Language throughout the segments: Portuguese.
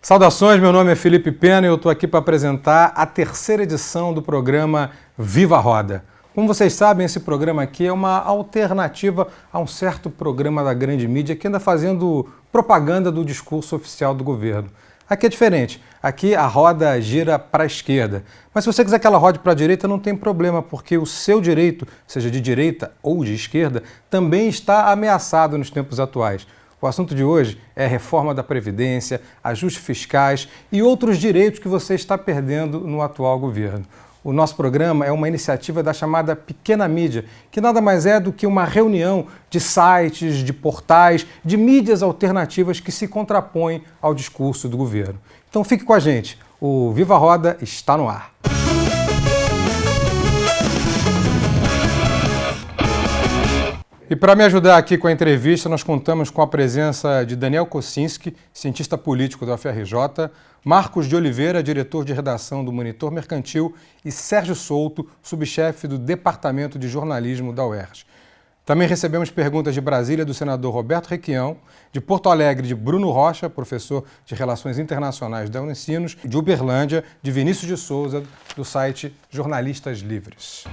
Saudações, meu nome é Felipe Pena e eu estou aqui para apresentar a terceira edição do programa Viva a Roda. Como vocês sabem, esse programa aqui é uma alternativa a um certo programa da grande mídia que anda fazendo propaganda do discurso oficial do governo. Aqui é diferente, aqui a roda gira para a esquerda. Mas se você quiser que ela rode para a direita, não tem problema, porque o seu direito, seja de direita ou de esquerda, também está ameaçado nos tempos atuais. O assunto de hoje é a reforma da Previdência, ajustes fiscais e outros direitos que você está perdendo no atual governo. O nosso programa é uma iniciativa da chamada Pequena Mídia, que nada mais é do que uma reunião de sites, de portais, de mídias alternativas que se contrapõem ao discurso do governo. Então fique com a gente, o Viva a Roda está no ar. E para me ajudar aqui com a entrevista, nós contamos com a presença de Daniel Kossinski, cientista político da UFRJ, Marcos de Oliveira, diretor de redação do Monitor Mercantil, e Sérgio Souto, subchefe do Departamento de Jornalismo da UERJ. Também recebemos perguntas de Brasília do senador Roberto Requião, de Porto Alegre de Bruno Rocha, professor de Relações Internacionais da Unicinos, e de Uberlândia de Vinícius de Souza, do site Jornalistas Livres.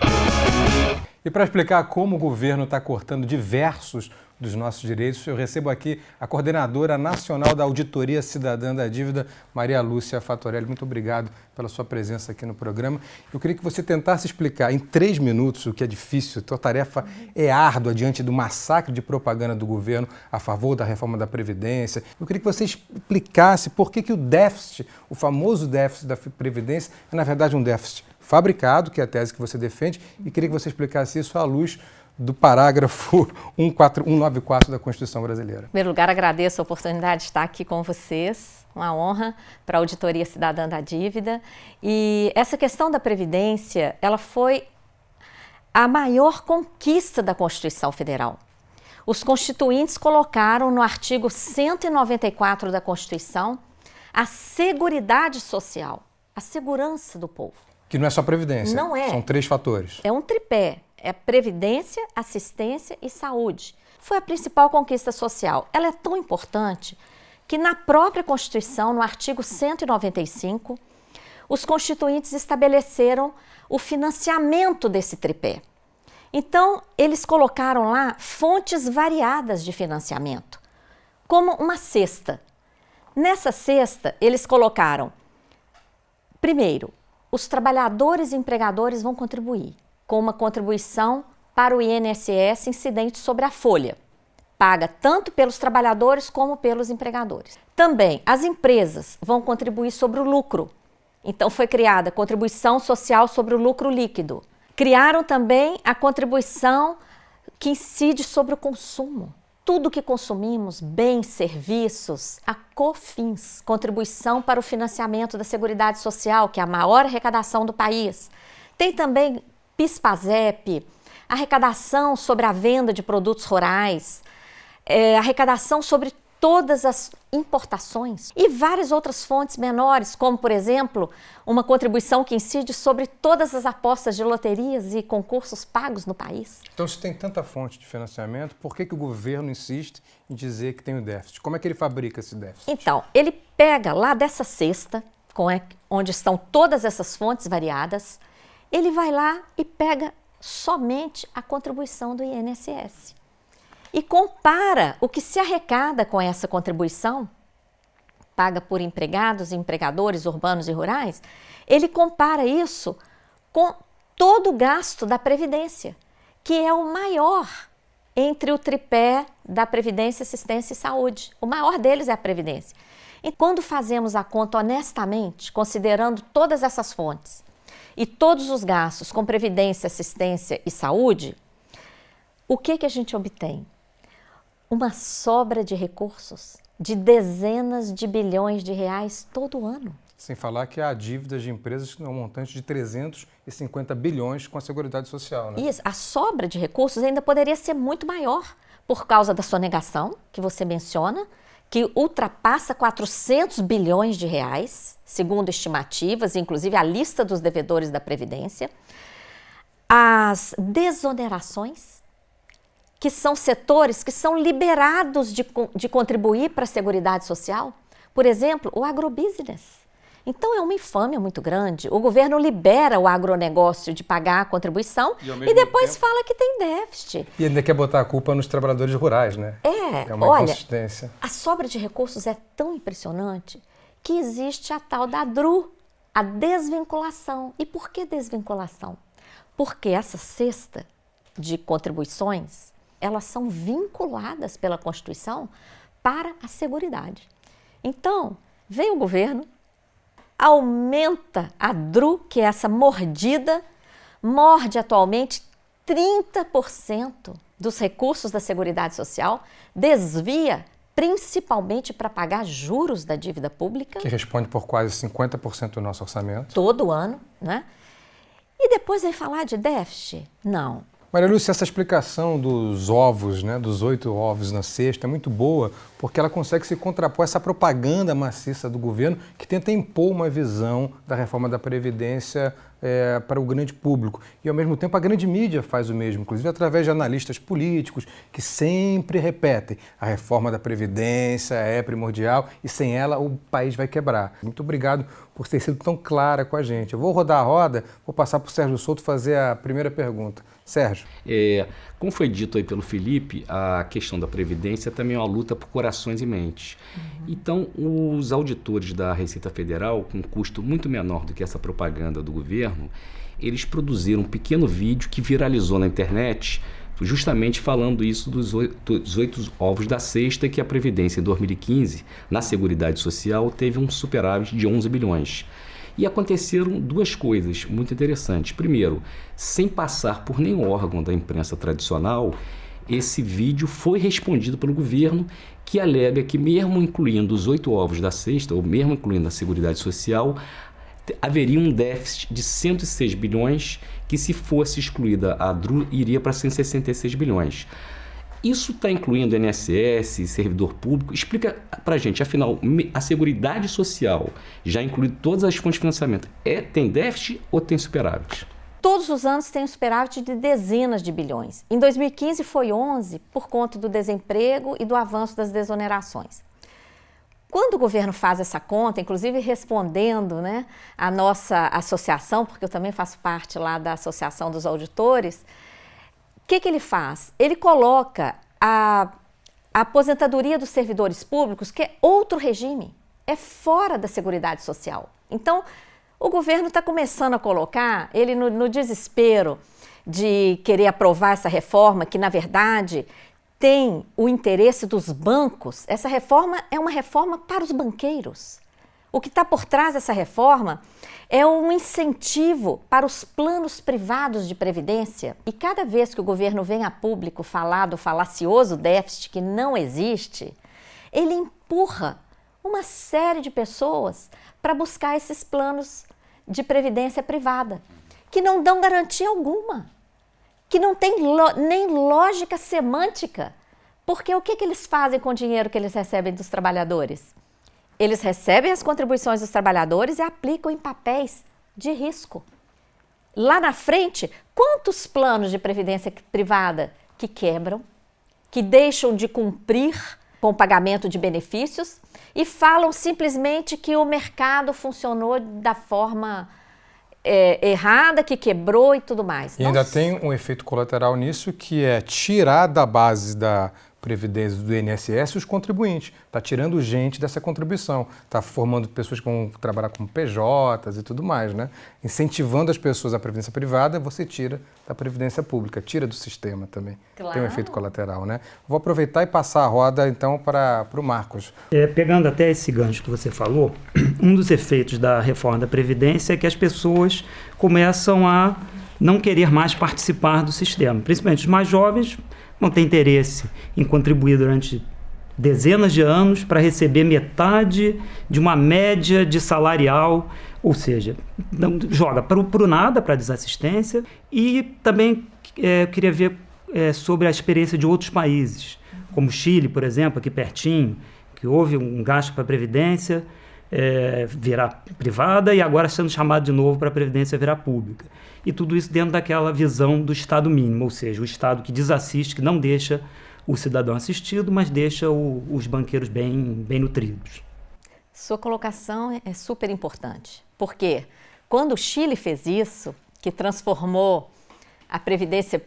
E para explicar como o governo está cortando diversos dos nossos direitos, eu recebo aqui a coordenadora nacional da Auditoria Cidadã da Dívida, Maria Lúcia Fattorelli. Muito obrigado pela sua presença aqui no programa. Eu queria que você tentasse explicar em 3 minutos, o que é difícil, a tua tarefa é árdua diante do massacre de propaganda do governo a favor da reforma da Previdência. Eu queria que você explicasse por que o déficit, o famoso déficit da Previdência, é na verdade um déficit fabricado, que é a tese que você defende, e queria que você explicasse isso à luz do parágrafo 194 da Constituição Brasileira. Em primeiro lugar, agradeço a oportunidade de estar aqui com vocês, uma honra para a Auditoria Cidadã da Dívida. E essa questão da Previdência, ela foi a maior conquista da Constituição Federal. Os constituintes colocaram no artigo 194 da Constituição a seguridade social, a segurança do povo. Que não é só Previdência. Não é. São 3 fatores. É um tripé. É Previdência, Assistência e Saúde. Foi a principal conquista social. Ela é tão importante que na própria Constituição, no artigo 195, os constituintes estabeleceram o financiamento desse tripé. Então, eles colocaram lá fontes variadas de financiamento, como uma cesta. Nessa cesta, eles colocaram, primeiro, os trabalhadores e empregadores vão contribuir com uma contribuição para o INSS incidente sobre a folha, paga tanto pelos trabalhadores como pelos empregadores. Também as empresas vão contribuir sobre o lucro. Então foi criada a contribuição social sobre o lucro líquido. Criaram também a contribuição que incide sobre o consumo. Tudo que consumimos, bens, serviços, a COFINS, Contribuição para o Financiamento da Seguridade Social, que é a maior arrecadação do país. Tem também PIS/PASEP, arrecadação sobre a venda de produtos rurais, arrecadação sobre todas as importações e várias outras fontes menores, como, por exemplo, uma contribuição que incide sobre todas as apostas de loterias e concursos pagos no país. Então, se tem tanta fonte de financiamento, por que o governo insiste em dizer que tem o déficit? Como é que ele fabrica esse déficit? Então, ele pega lá dessa cesta, onde estão todas essas fontes variadas, ele vai lá e pega somente a contribuição do INSS. E compara o que se arrecada com essa contribuição, paga por empregados e empregadores urbanos e rurais, ele compara isso com todo o gasto da Previdência, que é o maior entre o tripé da Previdência, Assistência e Saúde. O maior deles é a Previdência. E quando fazemos a conta honestamente, considerando todas essas fontes e todos os gastos com Previdência, Assistência e Saúde, o que a gente obtém? Uma sobra de recursos de dezenas de bilhões de reais todo ano. Sem falar que há dívidas de empresas no montante de 350 bilhões com a Seguridade Social, né? Isso, a sobra de recursos ainda poderia ser muito maior por causa da sonegação, que você menciona, que ultrapassa 400 bilhões de reais, segundo estimativas, inclusive a lista dos devedores da Previdência. As desonerações, que são setores que são liberados de contribuir para a Seguridade Social, Por exemplo, o agrobusiness. Então é uma infâmia muito grande. O governo libera o agronegócio de pagar a contribuição e depois fala que tem déficit. E ainda quer botar a culpa nos trabalhadores rurais, né? É uma inconsistência. A sobra de recursos é tão impressionante que existe a tal da DRU, a desvinculação. E por que desvinculação? Porque essa cesta de contribuições, elas são vinculadas pela Constituição para a Seguridade. Então, vem o governo, aumenta a DRU, que é essa mordida, morde atualmente 30% dos recursos da Seguridade Social, desvia principalmente para pagar juros da dívida pública. Que responde por quase 50% do nosso orçamento. Todo ano, né? E depois vem falar de déficit? Não. Maria Lúcia, essa explicação dos ovos, né, dos 8 ovos na cesta é muito boa, porque ela consegue se contrapor a essa propaganda maciça do governo que tenta impor uma visão da reforma da Previdência para o grande público. E, ao mesmo tempo, a grande mídia faz o mesmo, inclusive através de analistas políticos que sempre repetem: a reforma da Previdência é primordial e sem ela o país vai quebrar. Muito obrigado por ter sido tão clara com a gente. Eu vou rodar a roda, vou passar para o Sérgio Souto fazer a primeira pergunta. Sérgio. Como foi dito aí pelo Felipe, a questão da Previdência também é uma luta por corações e mentes. Então, os auditores da Receita Federal, com um custo muito menor do que essa propaganda do governo, eles produziram um pequeno vídeo que viralizou na internet, justamente falando isso dos 8 ovos da cesta, que a Previdência em 2015, na Seguridade Social, teve um superávit de 11 bilhões. E aconteceram duas coisas muito interessantes. Primeiro, sem passar por nenhum órgão da imprensa tradicional, esse vídeo foi respondido pelo governo, que alega que mesmo incluindo os 8 ovos da cesta, ou mesmo incluindo a Seguridade Social, haveria um déficit de 106 bilhões, que se fosse excluída a DRU, iria para 166 bilhões. Isso está incluindo INSS, servidor público? Explica para a gente, afinal, a Seguridade Social já inclui todas as fontes de financiamento. Tem déficit ou tem superávit? Todos os anos tem um superávit de dezenas de bilhões. Em 2015 foi 11 por conta do desemprego e do avanço das desonerações. Quando o governo faz essa conta, inclusive respondendo, né, a nossa associação, porque eu também faço parte lá da Associação dos Auditores, o que ele faz? Ele coloca a aposentadoria dos servidores públicos, que é outro regime, é fora da Seguridade Social. Então, o governo está começando a colocar, ele no desespero de querer aprovar essa reforma, que na verdade tem o interesse dos bancos. Essa reforma é uma reforma para os banqueiros. O que está por trás dessa reforma é um incentivo para os planos privados de previdência. E cada vez que o governo vem a público falar do falacioso déficit que não existe, ele empurra uma série de pessoas para buscar esses planos de previdência privada, que não dão garantia alguma, que não tem nem lógica semântica. Porque o que eles fazem com o dinheiro que eles recebem dos trabalhadores? Eles recebem as contribuições dos trabalhadores e aplicam em papéis de risco. Lá na frente, quantos planos de previdência privada que quebram, que deixam de cumprir com o pagamento de benefícios e falam simplesmente que o mercado funcionou da forma errada, que quebrou e tudo mais. E ainda tem um efeito colateral nisso, que é tirar da base da Previdência do INSS os contribuintes. Está tirando gente dessa contribuição. Está formando pessoas que vão trabalhar como PJs e tudo mais, né? Incentivando as pessoas à Previdência privada, você tira da Previdência pública, tira do sistema também. Claro. Tem um efeito colateral, né? Vou aproveitar e passar a roda, então, para o Marcos. Pegando até esse gancho que você falou, um dos efeitos da reforma da Previdência é que as pessoas começam a não querer mais participar do sistema. Principalmente os mais jovens não têm interesse em contribuir durante dezenas de anos para receber metade de uma média de salarial, ou seja, joga para o nada, para a desassistência. E também queria ver sobre a experiência de outros países, como o Chile, por exemplo, aqui pertinho, que houve um gasto para a Previdência virar privada e agora sendo chamado de novo para a Previdência virar pública. E tudo isso dentro daquela visão do Estado mínimo, ou seja, o Estado que desassiste, que não deixa o cidadão assistido, mas deixa os banqueiros bem nutridos. Sua colocação é super importante, porque quando o Chile fez isso, que transformou a previdência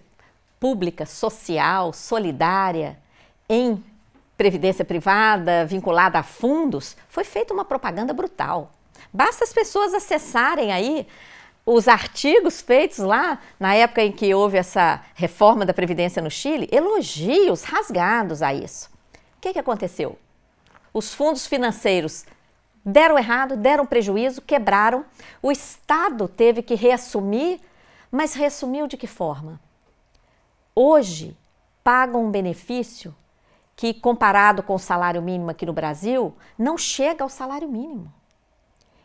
pública, social, solidária, em previdência privada, vinculada a fundos, foi feita uma propaganda brutal. Basta as pessoas acessarem aí os artigos feitos lá, na época em que houve essa reforma da Previdência no Chile, elogios rasgados a isso. O que aconteceu? Os fundos financeiros deram errado, deram prejuízo, quebraram. O Estado teve que reassumir, mas reassumiu de que forma? Hoje, pagam um benefício que, comparado com o salário mínimo aqui no Brasil, não chega ao salário mínimo.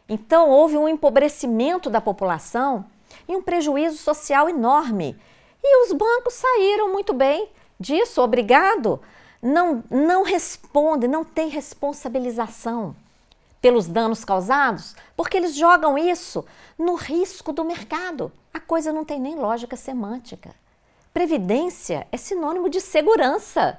Então, houve um empobrecimento da população e um prejuízo social enorme. E os bancos saíram muito bem disso, obrigado. Não respondem, não tem responsabilização pelos danos causados, porque eles jogam isso no risco do mercado. A coisa não tem nem lógica semântica. Previdência é sinônimo de segurança.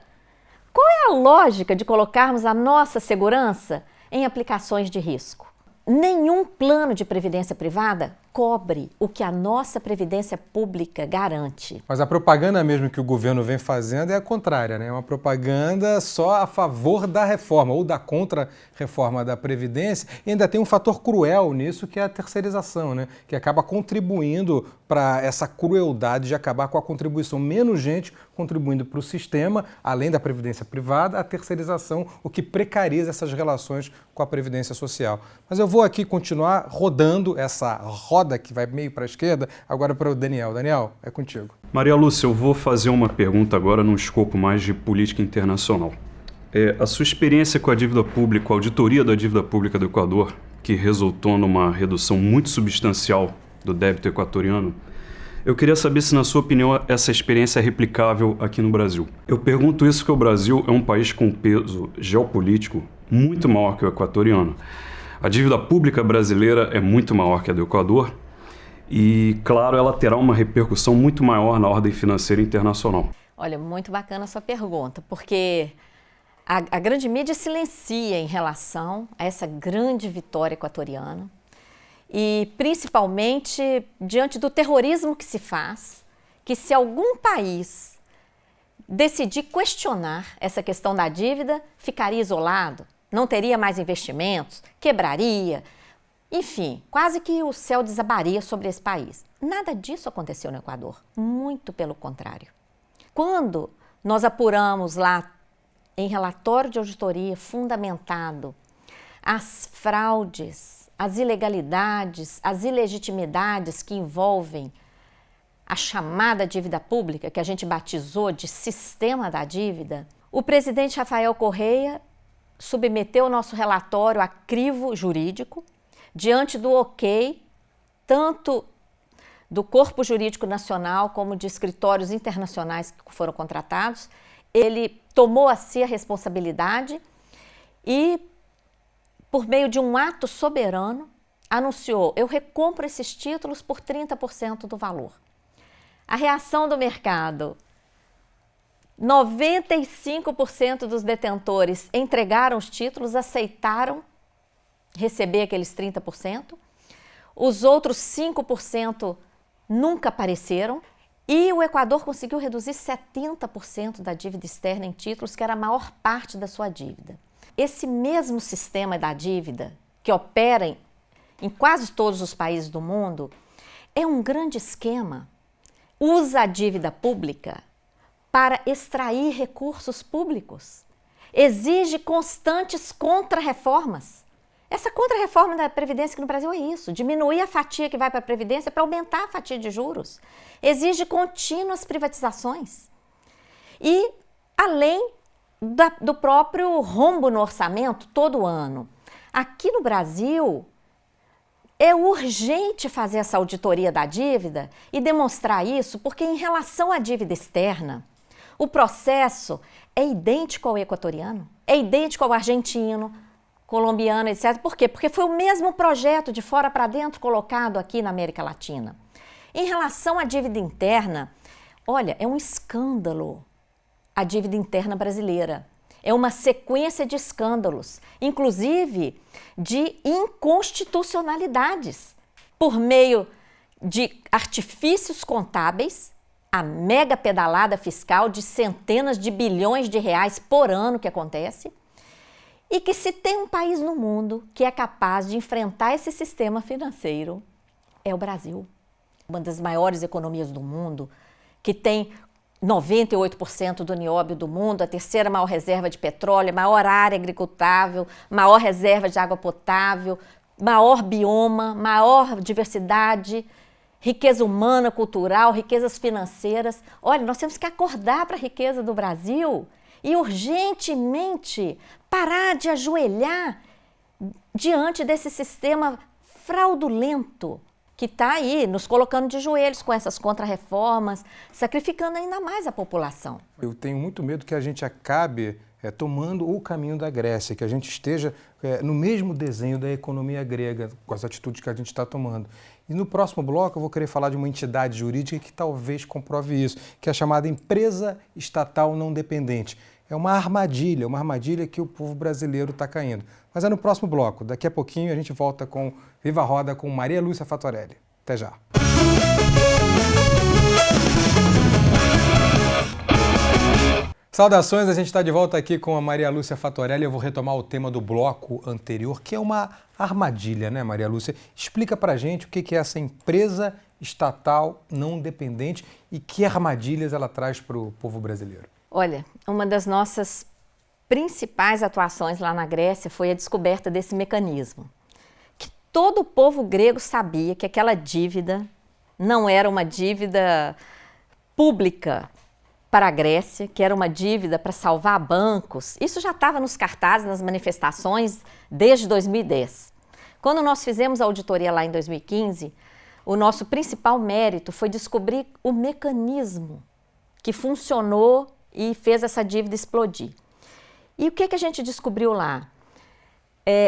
Qual é a lógica de colocarmos a nossa segurança em aplicações de risco? Nenhum plano de previdência privada cobre o que a nossa previdência pública garante. Mas a propaganda mesmo que o governo vem fazendo é a contrária, né? É uma propaganda só a favor da reforma ou da contra-reforma da Previdência. E ainda tem um fator cruel nisso, que é a terceirização, né? Que acaba contribuindo para essa crueldade de acabar com a contribuição. Menos gente contribuindo para o sistema, além da Previdência privada, a terceirização, o que precariza essas relações com a Previdência Social. Mas eu vou aqui continuar rodando essa roda que vai meio para a esquerda, agora para o Daniel. Daniel, é contigo. Maria Lúcia, eu vou fazer uma pergunta agora num escopo mais de política internacional. A sua experiência com a dívida pública, a auditoria da dívida pública do Equador, que resultou numa redução muito substancial do débito equatoriano, eu queria saber se, na sua opinião, essa experiência é replicável aqui no Brasil. Eu pergunto isso porque o Brasil é um país com peso geopolítico muito maior que o equatoriano. A dívida pública brasileira é muito maior que a do Equador e, claro, ela terá uma repercussão muito maior na ordem financeira internacional. Olha, muito bacana a sua pergunta, porque a grande mídia silencia em relação a essa grande vitória equatoriana e, principalmente, diante do terrorismo que se faz, que se algum país decidir questionar essa questão da dívida, ficaria isolado. Não teria mais investimentos, quebraria, enfim, quase que o céu desabaria sobre esse país. Nada disso aconteceu no Equador, muito pelo contrário. Quando nós apuramos lá, em relatório de auditoria fundamentado, as fraudes, as ilegalidades, as ilegitimidades que envolvem a chamada dívida pública, que a gente batizou de sistema da dívida, o presidente Rafael Correa submeteu o nosso relatório a crivo jurídico, diante do ok, tanto do Corpo Jurídico Nacional como de escritórios internacionais que foram contratados. Ele tomou a si a responsabilidade e, por meio de um ato soberano, anunciou: eu recompro esses títulos por 30% do valor. A reação do mercado: 95% dos detentores entregaram os títulos, aceitaram receber aqueles 30%. Os outros 5% nunca apareceram. E o Equador conseguiu reduzir 70% da dívida externa em títulos, que era a maior parte da sua dívida. Esse mesmo sistema da dívida, que opera em quase todos os países do mundo, é um grande esquema. Usa a dívida pública para extrair recursos públicos. Exige constantes contra-reformas. Essa contra-reforma da Previdência aqui no Brasil é isso: diminuir a fatia que vai para a Previdência para aumentar a fatia de juros. Exige contínuas privatizações. E, além do próprio rombo no orçamento todo ano. Aqui no Brasil, é urgente fazer essa auditoria da dívida e demonstrar isso, porque em relação à dívida externa, o processo é idêntico ao equatoriano, é idêntico ao argentino, colombiano, etc. Por quê? Porque foi o mesmo projeto de fora para dentro colocado aqui na América Latina. Em relação à dívida interna, olha, é um escândalo a dívida interna brasileira. É uma sequência de escândalos, inclusive de inconstitucionalidades, por meio de artifícios contábeis, a mega pedalada fiscal de centenas de bilhões de reais por ano que acontece, e que se tem um país no mundo que é capaz de enfrentar esse sistema financeiro, é o Brasil. Uma das maiores economias do mundo, que tem 98% do nióbio do mundo, a terceira maior reserva de petróleo, a maior área agricultável, maior reserva de água potável, maior bioma, maior diversidade, riqueza humana, cultural, riquezas financeiras. Olha, nós temos que acordar para a riqueza do Brasil e urgentemente parar de ajoelhar diante desse sistema fraudulento que está aí nos colocando de joelhos com essas contrarreformas, sacrificando ainda mais a população. Eu tenho muito medo que a gente acabe tomando o caminho da Grécia, que a gente esteja no mesmo desenho da economia grega, com as atitudes que a gente está tomando. E no próximo bloco eu vou querer falar de uma entidade jurídica que talvez comprove isso, que é a chamada empresa estatal não dependente. É uma armadilha que o povo brasileiro está caindo. Mas é no próximo bloco. Daqui a pouquinho a gente volta com Viva a Roda com Maria Lúcia Fattorelli. Até já. Saudações, a gente está de volta aqui com a Maria Lúcia Fattorelli. Eu vou retomar o tema do bloco anterior, que é uma armadilha, né, Maria Lúcia? Explica pra gente o que é essa empresa estatal não dependente e que armadilhas ela traz para o povo brasileiro. Olha, uma das nossas principais atuações lá na Grécia foi a descoberta desse mecanismo. Que todo o povo grego sabia que aquela dívida não era uma dívida pública para a Grécia, que era uma dívida para salvar bancos. Isso já estava nos cartazes, nas manifestações, desde 2010. Quando nós fizemos a auditoria lá em 2015, o nosso principal mérito foi descobrir o mecanismo que funcionou e fez essa dívida explodir. E o que a gente descobriu lá?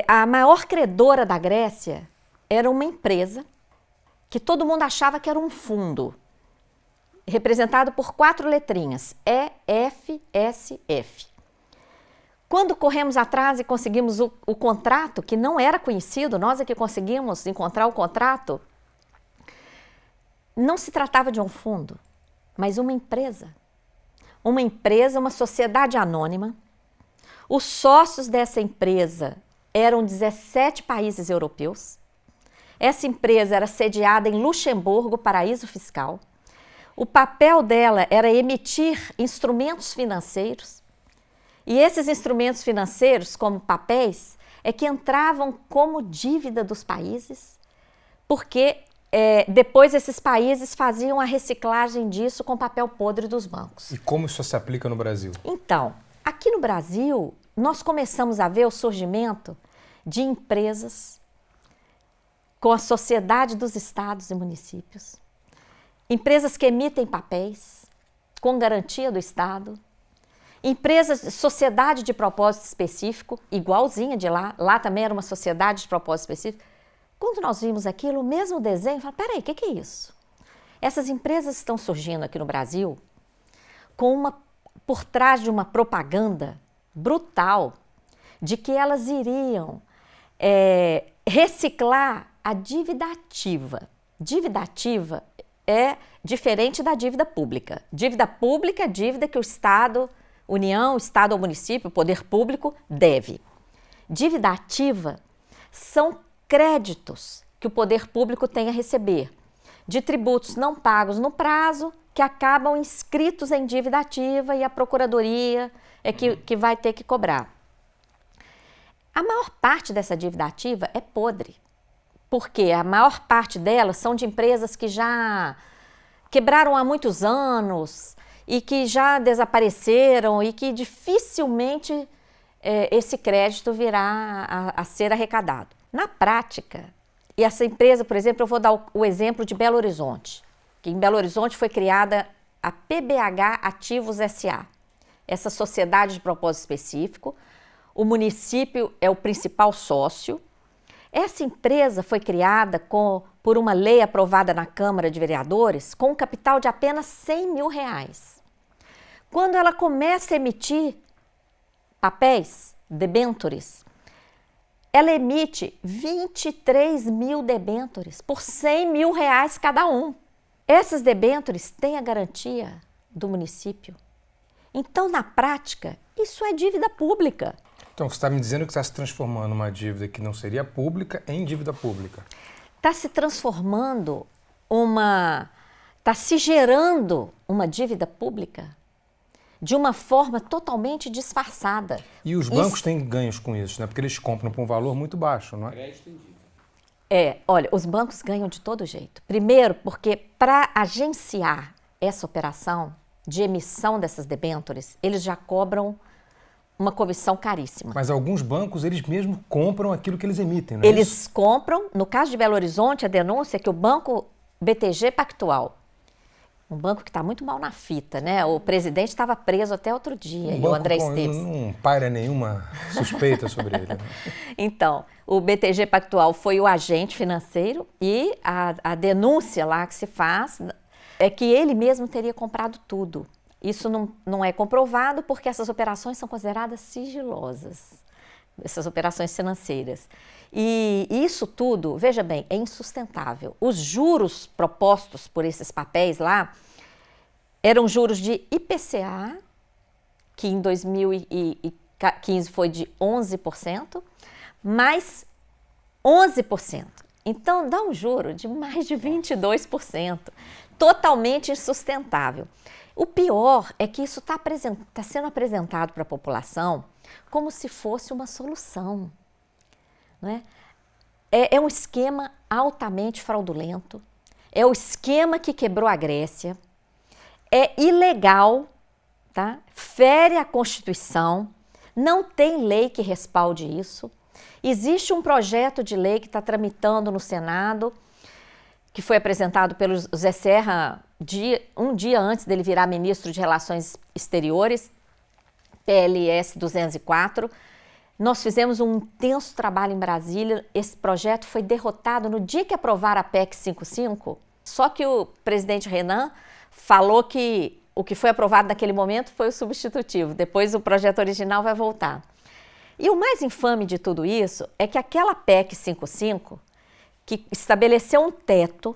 A maior credora da Grécia era uma empresa que todo mundo achava que era um fundo, representado por 4 letrinhas, EFSF. Quando corremos atrás e conseguimos o contrato, que não era conhecido, nós é que conseguimos encontrar o contrato, não se tratava de um fundo, mas uma empresa. Uma sociedade anônima. Os sócios dessa empresa eram 17 países europeus. Essa empresa era sediada em Luxemburgo, paraíso fiscal. O papel dela era emitir instrumentos financeiros. E esses instrumentos financeiros, como papéis, é que entravam como dívida dos países, porque depois esses países faziam a reciclagem disso com papel podre dos bancos. E como isso se aplica no Brasil? Então, aqui no Brasil, nós começamos a ver o surgimento de empresas com a Sociedade dos Estados e Municípios, empresas que emitem papéis com garantia do Estado, empresas, sociedade de propósito específico, igualzinha de lá também era uma sociedade de propósito específico. Quando nós vimos aquilo, o mesmo desenho, falei, peraí, o que é isso? Essas empresas estão surgindo aqui no Brasil por trás de uma propaganda brutal de que elas iriam reciclar a dívida ativa. Dívida ativa é diferente da dívida pública. Dívida pública é dívida que o Estado, União, Estado ou município, o poder público deve. Dívida ativa são créditos que o poder público tem a receber de tributos não pagos no prazo, que acabam inscritos em dívida ativa e a Procuradoria é que vai ter que cobrar. A maior parte dessa dívida ativa é podre, porque a maior parte delas são de empresas que já quebraram há muitos anos e que já desapareceram e que dificilmente esse crédito virá a ser arrecadado. Na prática, e essa empresa, por exemplo, eu vou dar o exemplo de Belo Horizonte, que em Belo Horizonte foi criada a PBH Ativos S.A., essa sociedade de propósito específico, o município é o principal sócio. Essa empresa foi criada por uma lei aprovada na Câmara de Vereadores com um capital de apenas R$100 mil. Quando ela começa a emitir papéis, debêntures, ela emite 23 mil debêntures por R$100 mil cada um. Essas debêntures têm a garantia do município. Então, na prática, isso é dívida pública. Então, você está me dizendo que está se transformando uma dívida que não seria pública em dívida pública. Está se transformando está se gerando uma dívida pública de uma forma totalmente disfarçada. E os bancos têm ganhos com isso, né? Porque eles compram por um valor muito baixo, não é? Olha, os bancos ganham de todo jeito. Primeiro, porque para agenciar essa operação de emissão dessas debêntures, eles já cobram uma comissão caríssima. Mas alguns bancos, eles mesmos compram aquilo que eles emitem, não é Eles isso? compram, no caso de Belo Horizonte, a denúncia é que o Banco BTG Pactual, um banco que está muito mal na fita, né? O presidente estava preso até outro dia, e o André Esteves. Não paira nenhuma suspeita sobre ele. Né? Então, o BTG Pactual foi o agente financeiro e a denúncia lá que se faz é que ele mesmo teria comprado tudo. Isso não é comprovado porque essas operações são consideradas sigilosas, essas operações financeiras. E isso tudo, veja bem, é insustentável. Os juros propostos por esses papéis lá eram juros de IPCA, que em 2015 foi de 11%, mais 11%. Então, dá um juro de mais de 22%, totalmente insustentável. O pior é que isso está sendo apresentado para a população como se fosse uma solução. Não é? É um esquema altamente fraudulento, é o esquema que quebrou a Grécia, é ilegal, tá? Fere a Constituição, não tem lei que respalde isso. Existe um projeto de lei que está tramitando no Senado, que foi apresentado pelo Zé Serra um dia antes dele virar ministro de Relações Exteriores, PLS 204. Nós fizemos um intenso trabalho em Brasília, esse projeto foi derrotado no dia que aprovaram a PEC 55, só que o presidente Renan falou que o que foi aprovado naquele momento foi o substitutivo, depois o projeto original vai voltar. E o mais infame de tudo isso é que aquela PEC 55, que estabeleceu um teto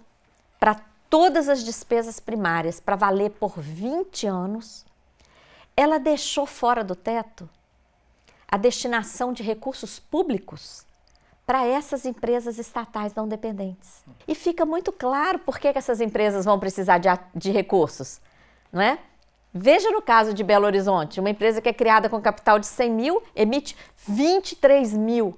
para todas as despesas primárias para valer por 20 anos, ela deixou fora do teto a destinação de recursos públicos para essas empresas estatais não dependentes. E fica muito claro por que essas empresas vão precisar de recursos, não é? Veja no caso de Belo Horizonte, uma empresa que é criada com capital de 100 mil, emite 23 mil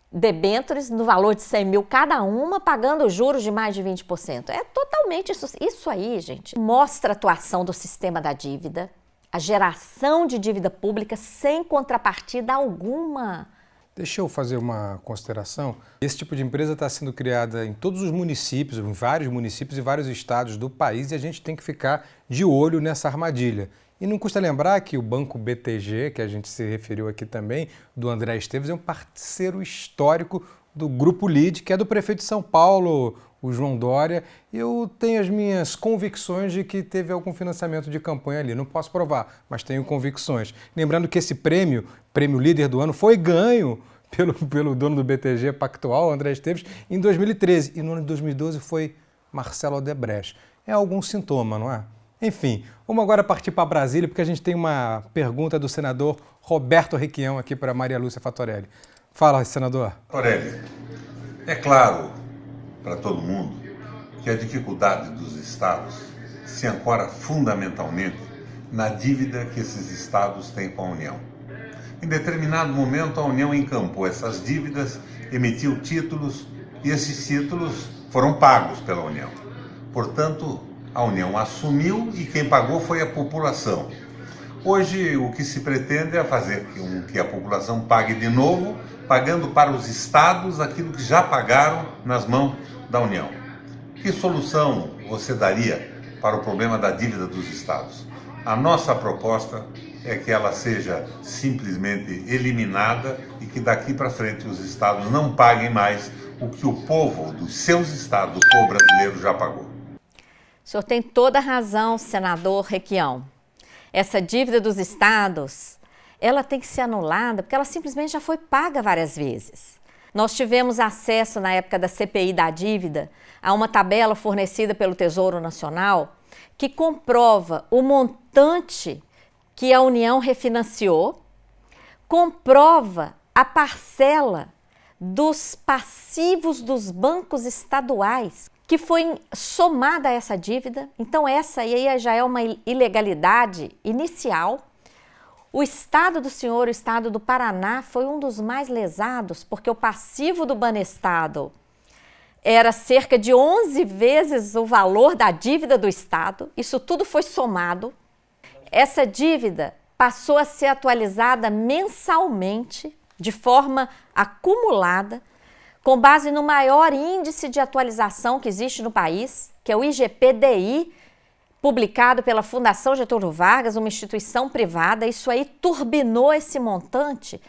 debêntures no valor de 100 mil cada uma, pagando juros de mais de 20%. É totalmente isso aí, gente. Mostra a atuação do sistema da dívida, a geração de dívida pública sem contrapartida alguma. Deixa eu fazer uma consideração. Esse tipo de empresa está sendo criada em todos os municípios, em vários municípios e vários estados do país, e a gente tem que ficar de olho nessa armadilha. E não custa lembrar que o Banco BTG, que a gente se referiu aqui também, do André Esteves, é um parceiro histórico do Grupo LID, que é do prefeito de São Paulo, o João Dória. Eu tenho as minhas convicções de que teve algum financiamento de campanha ali. Não posso provar, mas tenho convicções. Lembrando que esse prêmio líder do ano, foi ganho pelo dono do BTG Pactual, André Esteves, em 2013. E no ano de 2012 foi Marcelo Odebrecht. É algum sintoma, não é? Enfim, vamos agora partir para Brasília, porque a gente tem uma pergunta do senador Roberto Requião aqui para Maria Lúcia Fattorelli. Fala, senador. Fattorelli, é claro para todo mundo que a dificuldade dos estados se ancora fundamentalmente na dívida que esses estados têm com a União. Em determinado momento, a União encampou essas dívidas, emitiu títulos e esses títulos foram pagos pela União. Portanto, a União assumiu e quem pagou foi a população. Hoje, o que se pretende é fazer com que a população pague de novo, pagando para os estados aquilo que já pagaram nas mãos da União. Que solução você daria para o problema da dívida dos estados? A nossa proposta é que ela seja simplesmente eliminada e que daqui para frente os estados não paguem mais o que o povo dos seus estados, o povo brasileiro, já pagou. O senhor tem toda a razão, senador Requião. Essa dívida dos estados, ela tem que ser anulada porque ela simplesmente já foi paga várias vezes. Nós tivemos acesso, na época da CPI da dívida, a uma tabela fornecida pelo Tesouro Nacional que comprova o montante que a União refinanciou, comprova a parcela dos passivos dos bancos estaduais que foi somada a essa dívida. Então essa aí já é uma ilegalidade inicial. O estado do senhor, o estado do Paraná, foi um dos mais lesados, porque o passivo do Banestado era cerca de 11 vezes o valor da dívida do estado. Isso tudo foi somado. Essa dívida passou a ser atualizada mensalmente, de forma acumulada, com base no maior índice de atualização que existe no país, que é o IGPDI, publicado pela Fundação Getúlio Vargas, uma instituição privada. Isso aí turbinou esse montante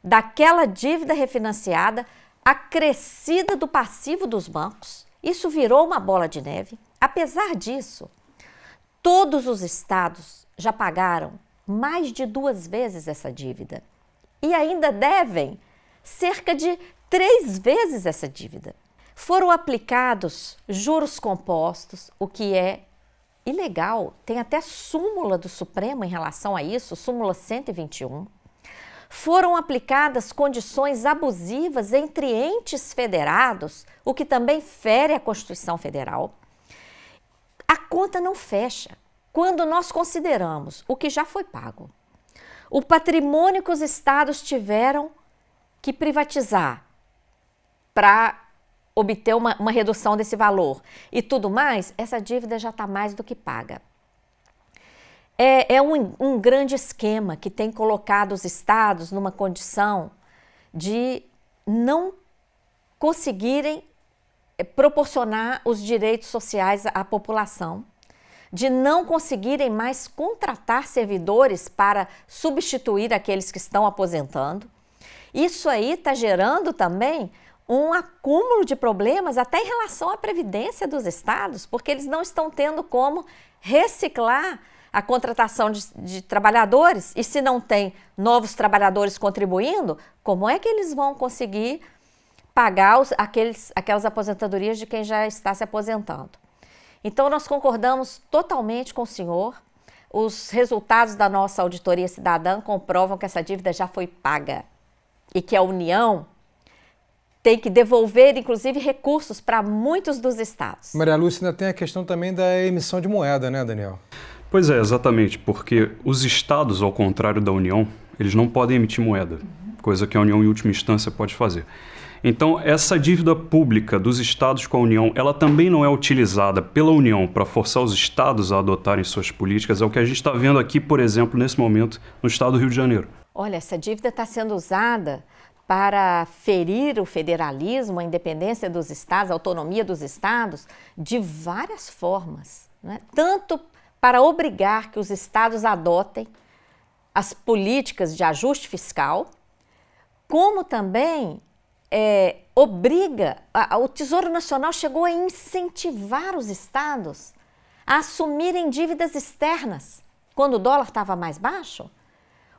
daquela dívida refinanciada, acrescida do passivo dos bancos. Isso virou uma bola de neve. Apesar disso, todos os estados já pagaram mais de 2 vezes essa dívida e ainda devem cerca de 3 vezes essa dívida. Foram aplicados juros compostos, o que é ilegal. Tem até súmula do Supremo em relação a isso, súmula 121. Foram aplicadas condições abusivas entre entes federados, o que também fere a Constituição Federal. A conta não fecha quando nós consideramos o que já foi pago, o patrimônio que os estados tiveram que privatizar para obter uma redução desse valor e tudo mais. Essa dívida já está mais do que paga. É um grande esquema que tem colocado os estados numa condição de não conseguirem proporcionar os direitos sociais à população, de não conseguirem mais contratar servidores para substituir aqueles que estão aposentando. Isso aí está gerando também um acúmulo de problemas até em relação à previdência dos estados, porque eles não estão tendo como reciclar a contratação de trabalhadores, e se não tem novos trabalhadores contribuindo, como é que eles vão conseguir pagar aquelas aposentadorias de quem já está se aposentando? Então, nós concordamos totalmente com o senhor. Os resultados da nossa auditoria cidadã comprovam que essa dívida já foi paga e que a União tem que devolver, inclusive, recursos para muitos dos estados. Maria Lúcia, ainda tem a questão também da emissão de moeda, né, Daniel? Pois é, exatamente, porque os estados, ao contrário da União, eles não podem emitir moeda, coisa que a União, em última instância, pode fazer. Então, essa dívida pública dos estados com a União, ela também não é utilizada pela União para forçar os estados a adotarem suas políticas. É o que a gente está vendo aqui, por exemplo, nesse momento, no estado do Rio de Janeiro. Olha, essa dívida está sendo usada para ferir o federalismo, a independência dos estados, a autonomia dos estados, de várias formas, né? Tanto para obrigar que os estados adotem as políticas de ajuste fiscal, como também o Tesouro Nacional chegou a incentivar os estados a assumirem dívidas externas. Quando o dólar estava mais baixo,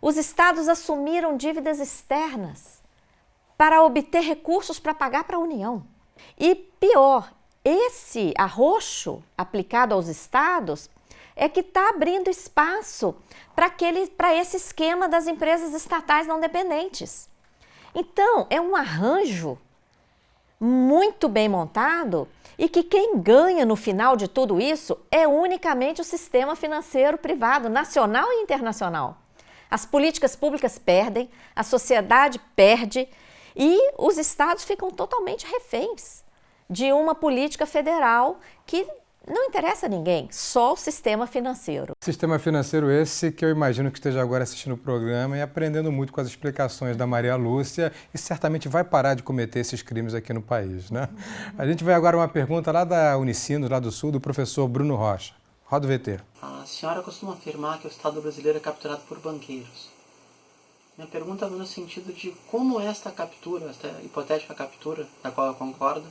os estados assumiram dívidas externas para obter recursos para pagar para a União. E pior, esse arroxo aplicado aos estados é que está abrindo espaço para esse esquema das empresas estatais não dependentes. Então, é um arranjo muito bem montado e que quem ganha no final de tudo isso é unicamente o sistema financeiro privado, nacional e internacional. As políticas públicas perdem, a sociedade perde e os estados ficam totalmente reféns de uma política federal que não interessa a ninguém, só o sistema financeiro. Sistema financeiro esse que eu imagino que esteja agora assistindo o programa e aprendendo muito com as explicações da Maria Lúcia e certamente vai parar de cometer esses crimes aqui no país, né? A gente vai agora uma pergunta lá da Unicinos, lá do Sul, do professor Bruno Rocha. Roda o VT. A senhora costuma afirmar que o Estado brasileiro é capturado por banqueiros. Minha pergunta vai no sentido de como esta captura, esta hipotética captura, da qual eu concordo,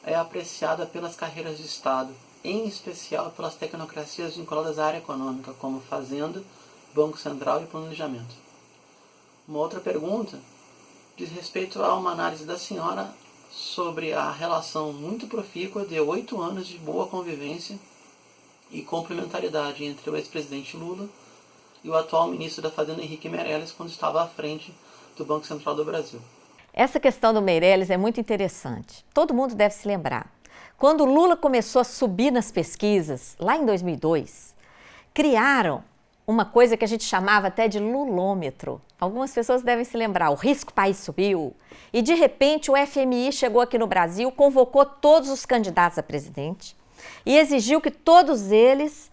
é apreciada pelas carreiras de Estado, em especial pelas tecnocracias vinculadas à área econômica, como Fazenda, Banco Central e Planejamento. Uma outra pergunta diz respeito a uma análise da senhora sobre a relação muito profícua de 8 anos de boa convivência e complementaridade entre o ex-presidente Lula e o atual ministro da Fazenda, Henrique Meirelles, quando estava à frente do Banco Central do Brasil. Essa questão do Meirelles é muito interessante. Todo mundo deve se lembrar. Quando o Lula começou a subir nas pesquisas, lá em 2002, criaram uma coisa que a gente chamava até de lulômetro. Algumas pessoas devem se lembrar, o risco país subiu e de repente o FMI chegou aqui no Brasil, convocou todos os candidatos a presidente e exigiu que todos eles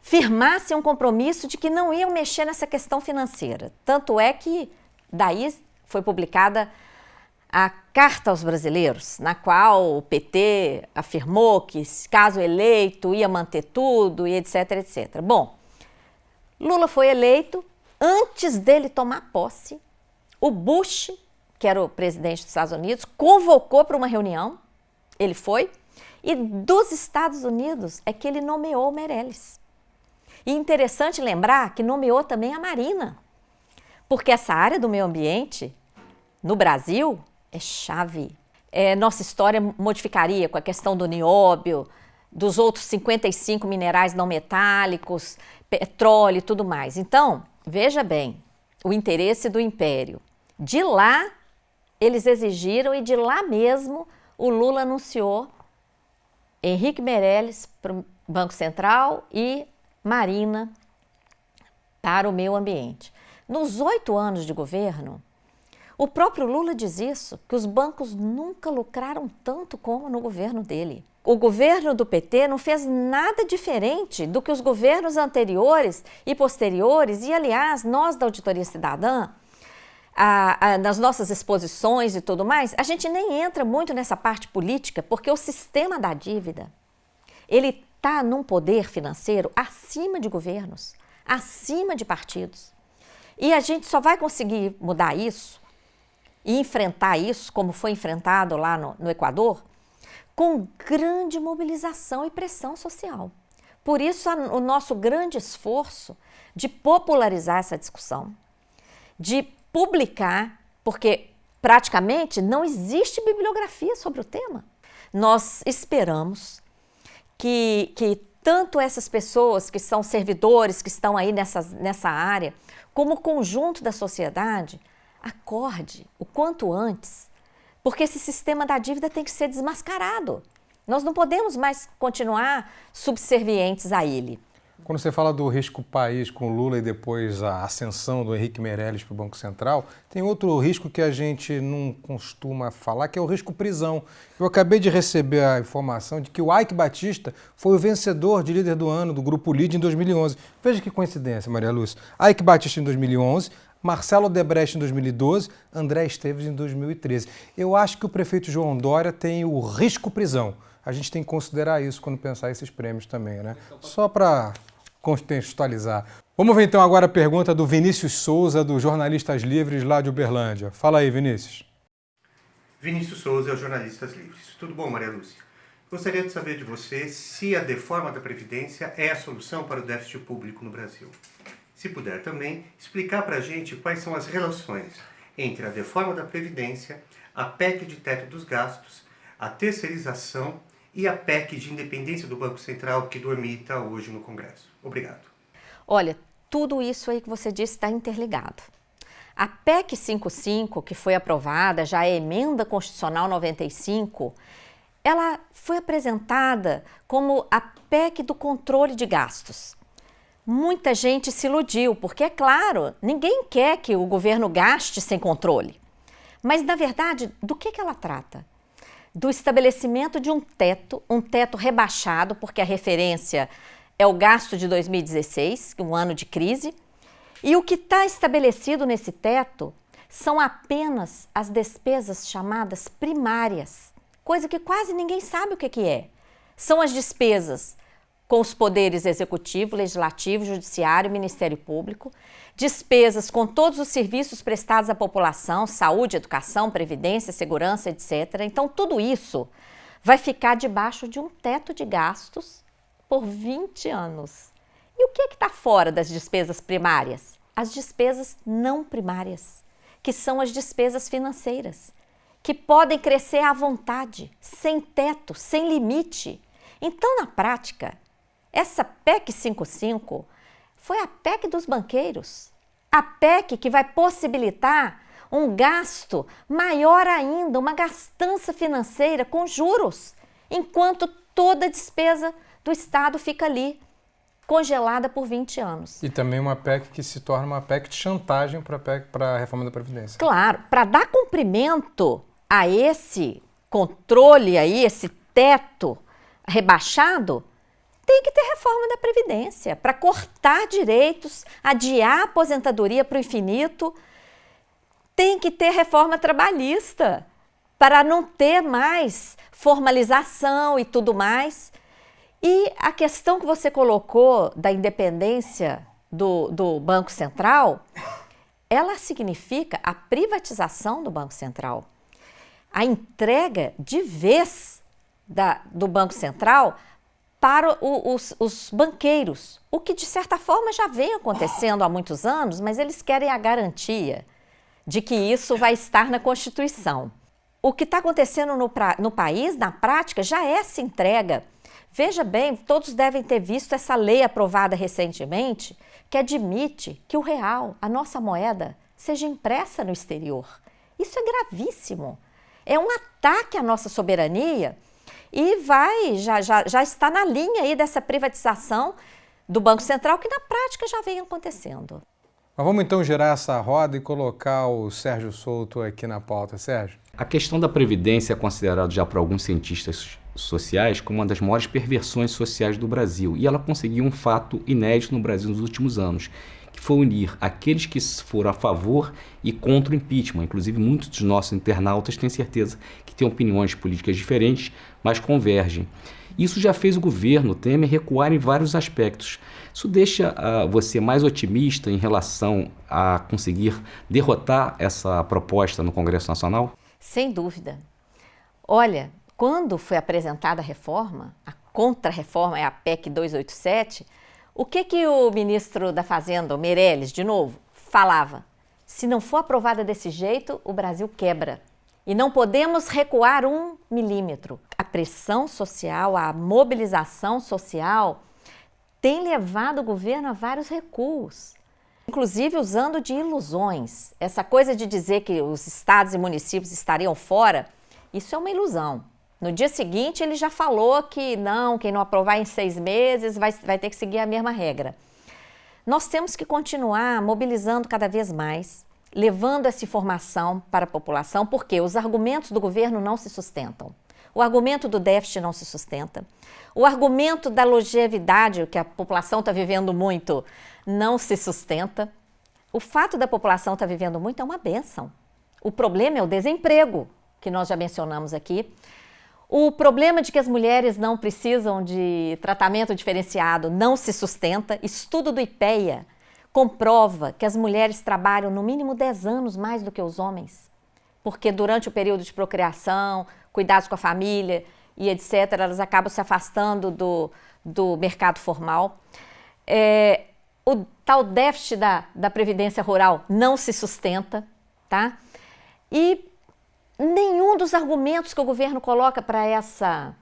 firmassem um compromisso de que não iam mexer nessa questão financeira. Tanto é que daí foi publicada a Carta aos Brasileiros, na qual o PT afirmou que, caso eleito, ia manter tudo e etc, etc. Bom, Lula foi eleito. Antes dele tomar posse, o Bush, que era o presidente dos Estados Unidos, convocou para uma reunião, ele foi, e dos Estados Unidos é que ele nomeou o Meirelles. E interessante lembrar que nomeou também a Marina, porque essa área do meio ambiente, no Brasil, é chave. Nossa história modificaria com a questão do nióbio, dos outros 55 minerais não metálicos, petróleo e tudo mais. Então, veja bem, o interesse do Império. De lá, eles exigiram e de lá mesmo o Lula anunciou Henrique Meirelles para o Banco Central e Marina para o meio ambiente. Nos 8 anos de governo, o próprio Lula diz isso, que os bancos nunca lucraram tanto como no governo dele. O governo do PT não fez nada diferente do que os governos anteriores e posteriores, e aliás, nós da Auditoria Cidadã, nas nossas exposições e tudo mais, a gente nem entra muito nessa parte política, porque o sistema da dívida, ele está num poder financeiro acima de governos, acima de partidos. E a gente só vai conseguir mudar isso e enfrentar isso, como foi enfrentado lá no Equador, com grande mobilização e pressão social. Por isso, o nosso grande esforço de popularizar essa discussão, de publicar, porque praticamente não existe bibliografia sobre o tema. Nós esperamos que tanto essas pessoas que são servidores, que estão aí nessa área, como o conjunto da sociedade, acorde o quanto antes, porque esse sistema da dívida tem que ser desmascarado. Nós não podemos mais continuar subservientes a ele. Quando você fala do risco país com Lula e depois a ascensão do Henrique Meirelles para o Banco Central, tem outro risco que a gente não costuma falar, que é o risco prisão. Eu acabei de receber a informação de que o Eike Batista foi o vencedor de líder do ano do Grupo LIDE em 2011. Veja que coincidência, Maria Lúcia. Eike Batista em 2011, Marcelo Odebrecht em 2012, André Esteves em 2013. Eu acho que o prefeito João Dória tem o risco prisão. A gente tem que considerar isso quando pensar esses prêmios também, né? Só para contextualizar. Vamos ver então agora a pergunta do Vinícius Souza, do Jornalistas Livres, lá de Uberlândia. Fala aí, Vinícius. Vinícius Souza, Jornalistas Livres. Tudo bom, Maria Lúcia? Gostaria de saber de você se a reforma da Previdência é a solução para o déficit público no Brasil. Se puder também explicar para a gente quais são as relações entre a reforma da Previdência, a PEC de teto dos gastos, a terceirização e a PEC de independência do Banco Central que dormita hoje no Congresso. Obrigado. Olha, tudo isso aí que você disse está interligado. A PEC 55, que foi aprovada, já é Emenda Constitucional 95, ela foi apresentada como a PEC do controle de gastos. Muita gente se iludiu, porque, é claro, ninguém quer que o governo gaste sem controle. Mas, na verdade, do que ela trata? Do estabelecimento de um teto rebaixado, porque a referência é o gasto de 2016, um ano de crise, e o que está estabelecido nesse teto são apenas as despesas chamadas primárias, coisa que quase ninguém sabe o que é. São as despesas com os poderes executivo, legislativo, judiciário e Ministério Público, despesas com todos os serviços prestados à população, saúde, educação, previdência, segurança, etc. Então, tudo isso vai ficar debaixo de um teto de gastos por 20 anos. E o que está fora das despesas primárias? as despesas não primárias, que são as despesas financeiras, que podem crescer à vontade, sem teto, sem limite. Então, na prática, essa PEC 55 foi a PEC dos banqueiros, a PEC que vai possibilitar um gasto maior ainda, uma gastança financeira com juros, enquanto toda a despesa do Estado fica ali, congelada por 20 anos. E também uma PEC que se torna uma PEC de chantagem para a reforma da Previdência. Claro, para dar cumprimento a esse controle aí, esse teto rebaixado, tem que ter reforma da Previdência para cortar direitos, adiar a aposentadoria para o infinito. Tem que ter reforma trabalhista para não ter mais formalização e tudo mais. E a questão que você colocou da independência do Banco Central, ela significa a privatização do Banco Central. A entrega de vez do Banco Central para os banqueiros, o que de certa forma já vem acontecendo há muitos anos, mas eles querem a garantia de que isso vai estar na Constituição. O que está acontecendo no país, na prática, já é essa entrega. Veja bem, todos devem ter visto essa lei aprovada recentemente que admite que o real, a nossa moeda, seja impressa no exterior. Isso é gravíssimo. É um ataque à nossa soberania e já está na linha aí dessa privatização do Banco Central que na prática já vem acontecendo. Mas vamos então girar essa roda e colocar o Sérgio Souto aqui na pauta. Sérgio? A questão da Previdência é considerada já por alguns cientistas sociais como uma das maiores perversões sociais do Brasil. E ela conseguiu um fato inédito no Brasil nos últimos anos, que foi unir aqueles que foram a favor e contra o impeachment. Inclusive, muitos dos nossos internautas têm certeza que têm opiniões políticas diferentes, mas convergem. Isso já fez o governo Temer recuar em vários aspectos. Isso deixa você mais otimista em relação a conseguir derrotar essa proposta no Congresso Nacional? Sem dúvida. Olha, quando foi apresentada a reforma, a contra-reforma é a PEC 287, o que o ministro da Fazenda, o Meirelles, de novo, falava? Se não for aprovada desse jeito, o Brasil quebra. E não podemos recuar 1 milímetro. A pressão social, a mobilização social tem levado o governo a vários recuos, inclusive usando de ilusões. Essa coisa de dizer que os estados e municípios estariam fora, isso é uma ilusão. No dia seguinte ele já falou que não, quem não aprovar em 6 meses vai ter que seguir a mesma regra. Nós temos que continuar mobilizando cada vez mais, levando essa informação para a população, porque os argumentos do governo não se sustentam. O argumento do déficit não se sustenta. O argumento da longevidade, que a população está vivendo muito, não se sustenta. O fato da população estar vivendo muito é uma bênção. O problema é o desemprego, que nós já mencionamos aqui. O problema de que as mulheres não precisam de tratamento diferenciado não se sustenta. Estudo do IPEA comprova que as mulheres trabalham no mínimo 10 anos mais do que os homens, porque durante o período de procriação, cuidados com a família e etc., elas acabam se afastando do mercado formal. O tal déficit da Previdência Rural não se sustenta, tá? E nenhum dos argumentos que o governo coloca para essa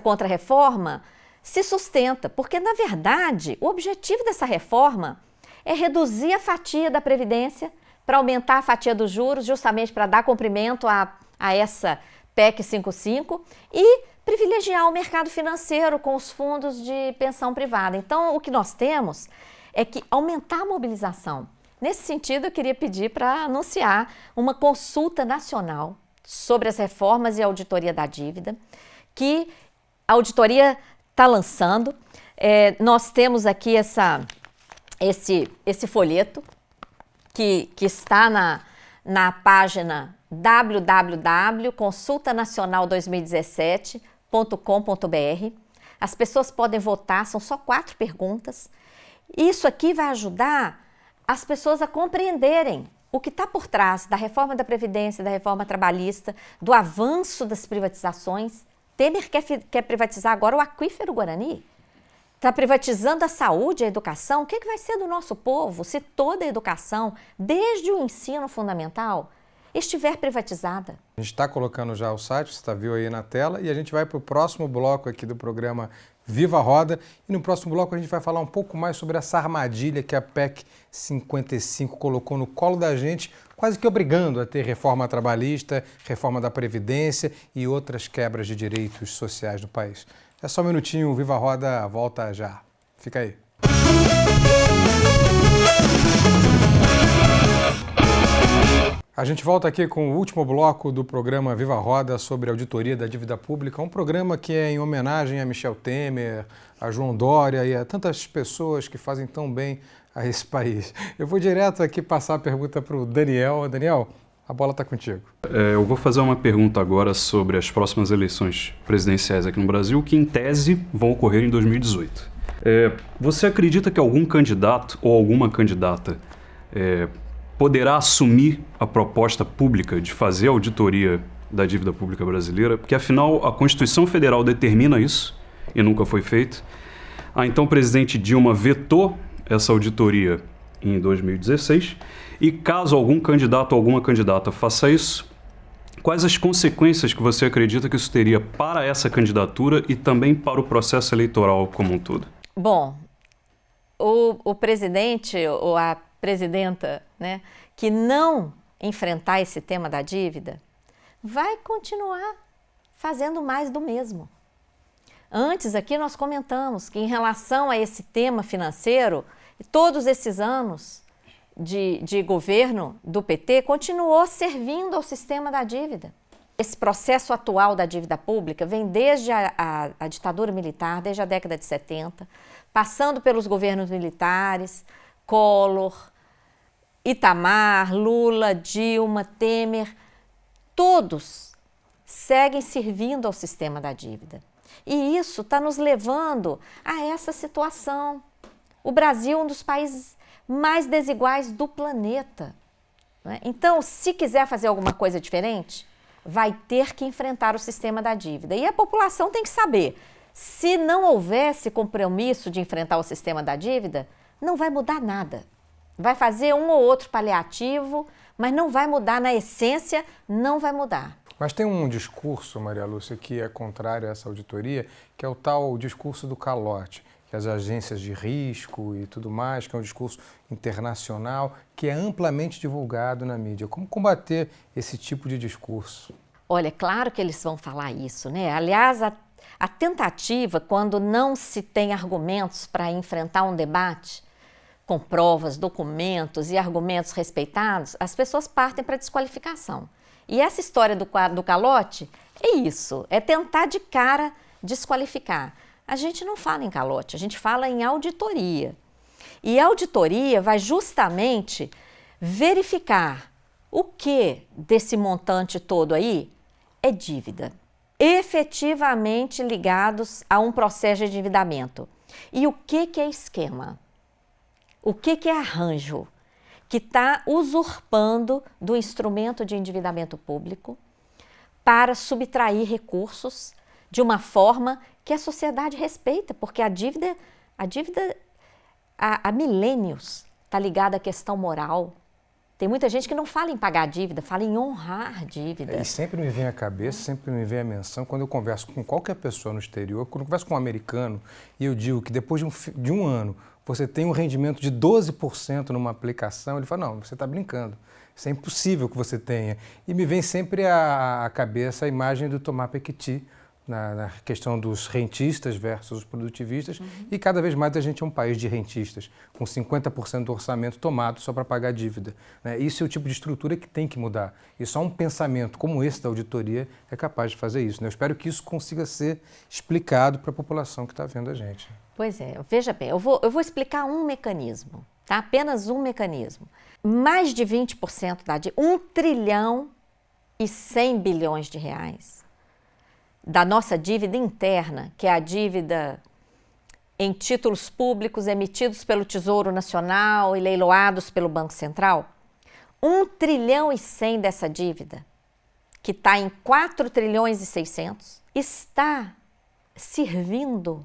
contra-reforma se sustenta, porque, na verdade, o objetivo dessa reforma é reduzir a fatia da Previdência para aumentar a fatia dos juros, justamente para dar cumprimento a essa PEC 55 e privilegiar o mercado financeiro com os fundos de pensão privada. Então, o que nós temos é que aumentar a mobilização. Nesse sentido, eu queria pedir para anunciar uma consulta nacional sobre as reformas e auditoria da dívida, que a auditoria está lançando. Nós temos aqui esse folheto que está na página www.consultanacional2017.com.br. As pessoas podem votar, são só 4 perguntas. Isso aqui vai ajudar as pessoas a compreenderem o que está por trás da reforma da Previdência, da reforma trabalhista, do avanço das privatizações. Temer quer privatizar agora o aquífero Guarani. Está privatizando a saúde, a educação. O que vai ser do nosso povo se toda a educação, desde o ensino fundamental, estiver privatizada? A gente está colocando já o site, você viu aí na tela, e a gente vai para o próximo bloco aqui do programa Viva a Roda. E no próximo bloco a gente vai falar um pouco mais sobre essa armadilha que a PEC 55 colocou no colo da gente, quase que obrigando a ter reforma trabalhista, reforma da Previdência e outras quebras de direitos sociais no país. É só um minutinho, Viva a Roda volta já. Fica aí. A gente volta aqui com o último bloco do programa Viva a Roda sobre a auditoria da dívida pública, um programa que é em homenagem a Michel Temer, a João Dória e a tantas pessoas que fazem tão bem a esse país. Eu vou direto aqui passar a pergunta para o Daniel. Daniel, a bola está contigo. Eu vou fazer uma pergunta agora sobre as próximas eleições presidenciais aqui no Brasil, que em tese vão ocorrer em 2018. Você acredita que algum candidato ou alguma candidata poderá assumir a proposta pública de fazer a auditoria da dívida pública brasileira? Porque, afinal, a Constituição Federal determina isso e nunca foi feito. A então presidente Dilma vetou essa auditoria em 2016 e, caso algum candidato ou alguma candidata faça isso, quais as consequências que você acredita que isso teria para essa candidatura e também para o processo eleitoral como um todo? Bom, o presidente ou a presidenta, né, que não enfrentar esse tema da dívida, vai continuar fazendo mais do mesmo. Antes aqui nós comentamos que em relação a esse tema financeiro, todos esses anos de governo do PT continuou servindo ao sistema da dívida. Esse processo atual da dívida pública vem desde a ditadura militar, desde a década de 70, passando pelos governos militares, Collor, Itamar, Lula, Dilma, Temer, todos seguem servindo ao sistema da dívida. E isso está nos levando a essa situação. O Brasil é um dos países mais desiguais do planeta, né? Então, se quiser fazer alguma coisa diferente, vai ter que enfrentar o sistema da dívida. E a população tem que saber, se não houvesse compromisso de enfrentar o sistema da dívida, não vai mudar nada. Vai fazer um ou outro paliativo, mas não vai mudar na essência, não vai mudar. Mas tem um discurso, Maria Lúcia, que é contrário a essa auditoria, que é o tal discurso do calote, que as agências de risco e tudo mais, que é um discurso internacional, que é amplamente divulgado na mídia. Como combater esse tipo de discurso? Olha, é claro que eles vão falar isso, né? Aliás, a tentativa, quando não se tem argumentos para enfrentar um debate, com provas, documentos e argumentos respeitados, as pessoas partem para desqualificação. E essa história do calote é isso, é tentar de cara desqualificar. A gente não fala em calote, a gente fala em auditoria. E a auditoria vai justamente verificar o que desse montante todo aí é dívida, efetivamente ligados a um processo de endividamento. E o que é esquema? O que é arranjo? Que está usurpando do instrumento de endividamento público para subtrair recursos de uma forma que a sociedade respeita, porque a dívida há milênios está ligada à questão moral. Tem muita gente que não fala em pagar dívida, fala em honrar dívida. E sempre me vem à cabeça, sempre me vem a menção, quando eu converso com qualquer pessoa no exterior, quando eu converso com um americano e eu digo que depois de um ano você tem um rendimento de 12% numa aplicação, ele fala, não, você está brincando, isso é impossível que você tenha. E me vem sempre à cabeça a imagem do Thomas Piketty, na questão dos rentistas versus os produtivistas, e cada vez mais a gente é um país de rentistas, com 50% do orçamento tomado só para pagar dívida, né? Isso é o tipo de estrutura que tem que mudar. E só um pensamento como esse da auditoria é capaz de fazer isso, né? Eu espero que isso consiga ser explicado para a população que está vendo a gente. Pois é, veja bem, eu vou explicar um mecanismo, tá? Apenas um mecanismo. Mais de 20% da dívida, 1 trilhão e 100 bilhões de reais, da nossa dívida interna, que é a dívida em títulos públicos emitidos pelo Tesouro Nacional e leiloados pelo Banco Central, 1 trilhão e 100 dessa dívida, que está em 4 trilhões e 600, está servindo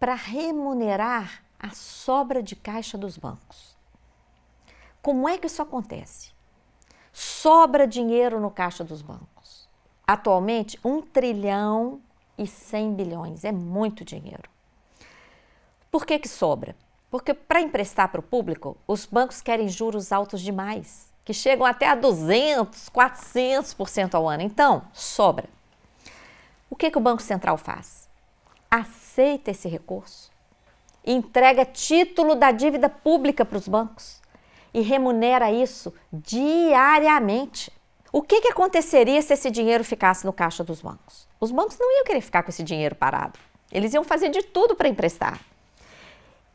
para remunerar a sobra de caixa dos bancos. Como é que isso acontece? Sobra dinheiro no caixa dos bancos. Atualmente, 1,1 trilhão, é muito dinheiro. Por que sobra? Porque para emprestar para o público, os bancos querem juros altos demais, que chegam até a 200%, 400% ao ano. Então, sobra. O que o Banco Central faz? Aceita esse recurso, entrega título da dívida pública para os bancos e remunera isso diariamente. O que aconteceria se esse dinheiro ficasse no caixa dos bancos? Os bancos não iam querer ficar com esse dinheiro parado. Eles iam fazer de tudo para emprestar.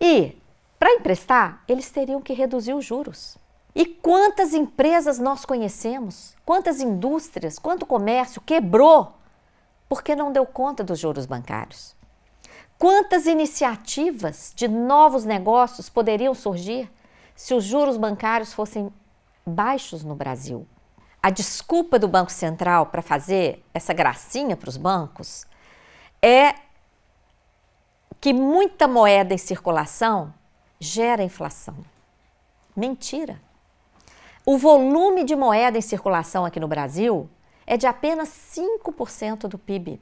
E, para emprestar, eles teriam que reduzir os juros. E quantas empresas nós conhecemos? Quantas indústrias, quanto comércio quebrou porque não deu conta dos juros bancários? Quantas iniciativas de novos negócios poderiam surgir se os juros bancários fossem baixos no Brasil? A desculpa do Banco Central para fazer essa gracinha para os bancos é que muita moeda em circulação gera inflação. Mentira! O volume de moeda em circulação aqui no Brasil é de apenas 5% do PIB.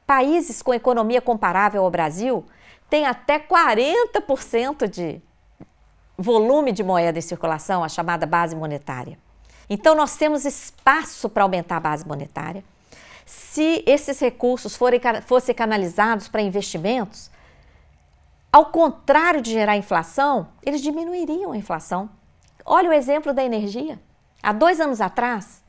Países com economia comparável ao Brasil têm até 40% de volume de moeda em circulação, a chamada base monetária. Então, nós temos espaço para aumentar a base monetária. Se esses recursos fossem canalizados para investimentos, ao contrário de gerar inflação, eles diminuiriam a inflação. Olha o exemplo da energia. Há 2 anos atrás,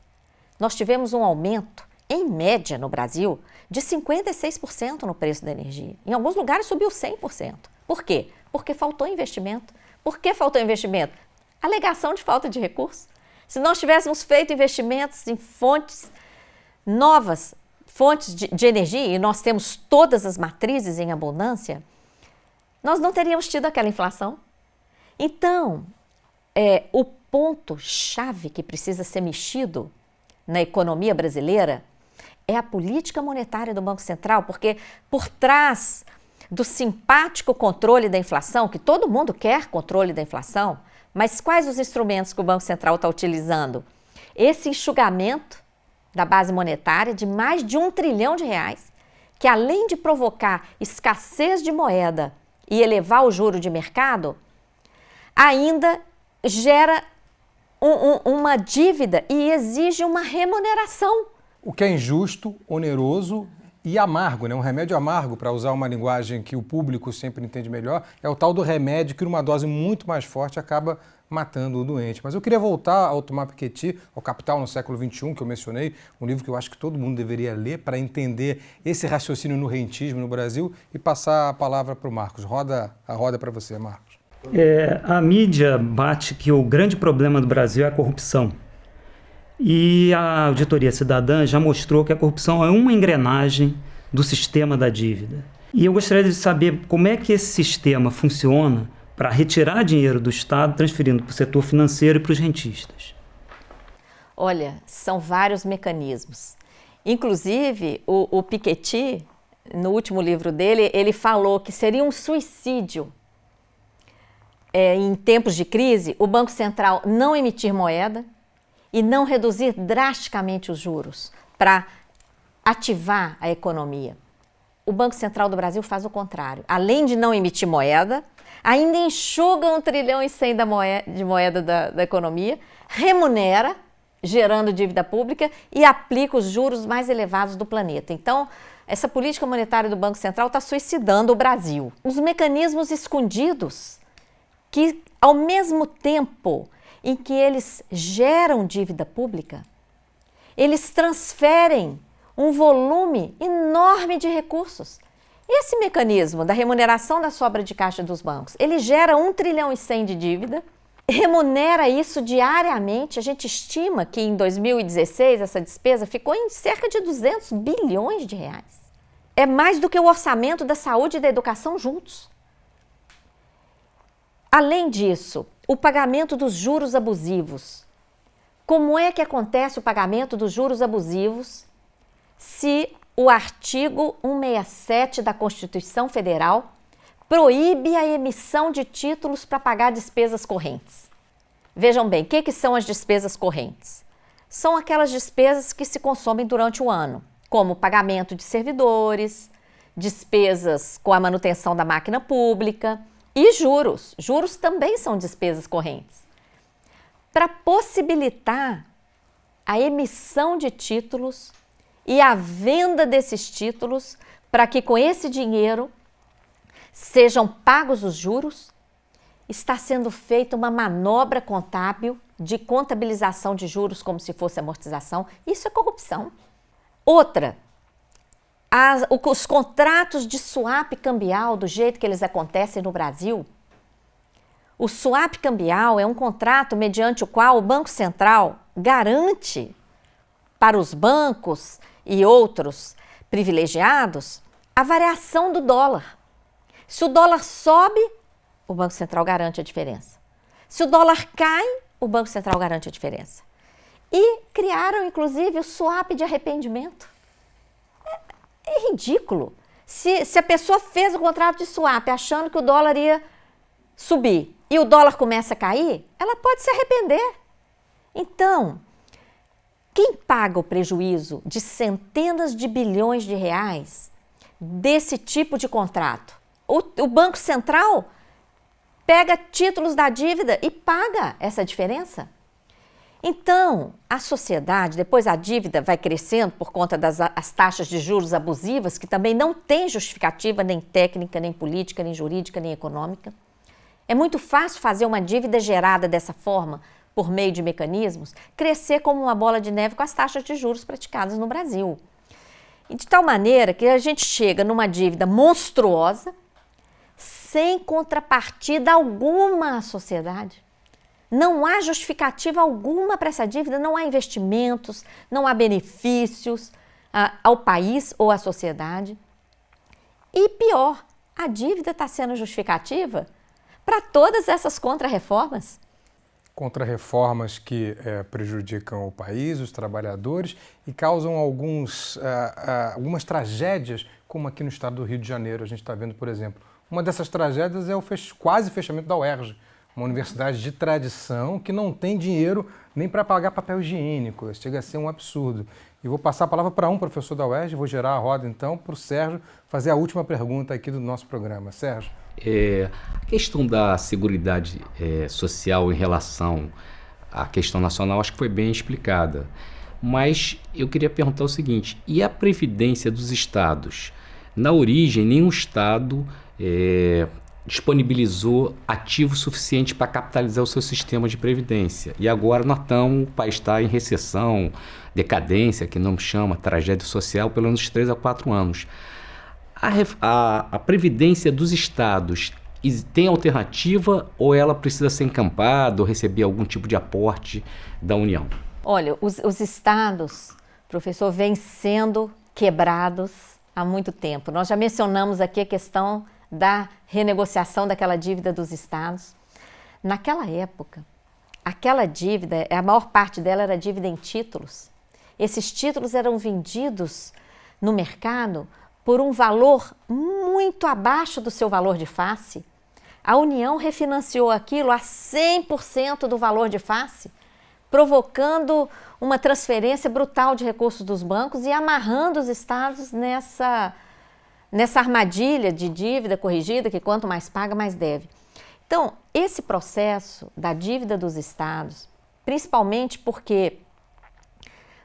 nós tivemos um aumento, em média no Brasil, de 56% no preço da energia. Em alguns lugares subiu 100%. Por quê? Porque faltou investimento. Por que faltou investimento? Alegação de falta de recursos. Se nós tivéssemos feito investimentos em fontes novas, fontes de energia, e nós temos todas as matrizes em abundância, nós não teríamos tido aquela inflação. Então, o ponto-chave que precisa ser mexido na economia brasileira é a política monetária do Banco Central, porque por trás do simpático controle da inflação, que todo mundo quer controle da inflação, mas quais os instrumentos que o Banco Central está utilizando? Esse enxugamento da base monetária de mais de R$1 trilhão, que além de provocar escassez de moeda e elevar o juro de mercado, ainda gera uma dívida e exige uma remuneração. O que é injusto, oneroso e amargo, né? Um remédio amargo, para usar uma linguagem que o público sempre entende melhor, é o tal do remédio que numa dose muito mais forte acaba matando o doente. Mas eu queria voltar ao Thomas Piketty, ao Capital no século XXI, que eu mencionei, um livro que eu acho que todo mundo deveria ler para entender esse raciocínio no rentismo no Brasil, e passar a palavra para o Marcos. Roda para você, Marcos. A mídia bate que o grande problema do Brasil é a corrupção. E a Auditoria Cidadã já mostrou que a corrupção é uma engrenagem do sistema da dívida. E eu gostaria de saber como é que esse sistema funciona para retirar dinheiro do Estado, transferindo para o setor financeiro e para os rentistas. Olha, são vários mecanismos. Inclusive, o Piketty, no último livro dele, ele falou que seria um suicídio, em tempos de crise, o Banco Central não emitir moeda e não reduzir drasticamente os juros para ativar a economia. O Banco Central do Brasil faz o contrário. Além de não emitir moeda, ainda enxuga 1,1 trilhão de moeda da economia, remunera, gerando dívida pública, e aplica os juros mais elevados do planeta. Então, essa política monetária do Banco Central está suicidando o Brasil. Os mecanismos escondidos que, ao mesmo tempo em que eles geram dívida pública, eles transferem um volume enorme de recursos. Esse mecanismo da remuneração da sobra de caixa dos bancos, ele gera 1,1 trilhão de dívida, remunera isso diariamente. A gente estima que em 2016 essa despesa ficou em cerca de 200 bilhões de reais. É mais do que o orçamento da saúde e da educação juntos. Além disso, o pagamento dos juros abusivos. Como é que acontece o pagamento dos juros abusivos se o artigo 167 da Constituição Federal proíbe a emissão de títulos para pagar despesas correntes. Vejam bem, o que são as despesas correntes? São aquelas despesas que se consomem durante o ano, como pagamento de servidores, despesas com a manutenção da máquina pública e juros. Juros também são despesas correntes. Para possibilitar a emissão de títulos e a venda desses títulos, para que com esse dinheiro sejam pagos os juros, está sendo feita uma manobra contábil de contabilização de juros como se fosse amortização. Isso é corrupção. Outra, os contratos de swap cambial, do jeito que eles acontecem no Brasil. O swap cambial é um contrato mediante o qual o Banco Central garante para os bancos e outros privilegiados a variação do dólar. Se o dólar sobe, o Banco Central garante a diferença. Se o dólar cai, o Banco Central garante a diferença. E criaram, inclusive, o swap de arrependimento. É ridículo. Se a pessoa fez o contrato de swap achando que o dólar ia subir e o dólar começa a cair, ela pode se arrepender. Então, quem paga o prejuízo de centenas de bilhões de reais desse tipo de contrato? O Banco Central pega títulos da dívida e paga essa diferença. Então, a sociedade, depois a dívida vai crescendo por conta das taxas de juros abusivas, que também não tem justificativa nem técnica, nem política, nem jurídica, nem econômica. É muito fácil fazer uma dívida gerada dessa forma, por meio de mecanismos, crescer como uma bola de neve com as taxas de juros praticadas no Brasil. E de tal maneira que a gente chega numa dívida monstruosa, sem contrapartida alguma à sociedade. Não há justificativa alguma para essa dívida, não há investimentos, não há benefícios ao país ou à sociedade. E pior, a dívida está sendo justificativa para todas essas contrarreformas. Contrarreformas que prejudicam o país, os trabalhadores e causam algumas tragédias, como aqui no estado do Rio de Janeiro. A gente está vendo, por exemplo, uma dessas tragédias é o quase fechamento da UERJ, uma universidade de tradição que não tem dinheiro nem para pagar papel higiênico. Chega a ser um absurdo. E vou passar a palavra para um professor da UERJ, vou gerar a roda então para o Sérgio fazer a última pergunta aqui do nosso programa. Sérgio. A questão da seguridade social em relação à questão nacional acho que foi bem explicada. Mas eu queria perguntar o seguinte, e a previdência dos estados? Na origem, nenhum estado disponibilizou ativo suficiente para capitalizar o seu sistema de previdência. E agora o país está em recessão, decadência, que não chama tragédia social, pelo menos 3 a 4 anos. A previdência dos estados tem alternativa ou ela precisa ser encampada ou receber algum tipo de aporte da União? Olha, os estados, professor, vêm sendo quebrados há muito tempo. Nós já mencionamos aqui a questão da renegociação daquela dívida dos estados. Naquela época, aquela dívida, a maior parte dela era dívida em títulos. Esses títulos eram vendidos no mercado por um valor muito abaixo do seu valor de face. A União refinanciou aquilo a 100% do valor de face, provocando uma transferência brutal de recursos dos bancos e amarrando os estados nessa armadilha de dívida corrigida, que quanto mais paga, mais deve. Então, esse processo da dívida dos estados, principalmente porque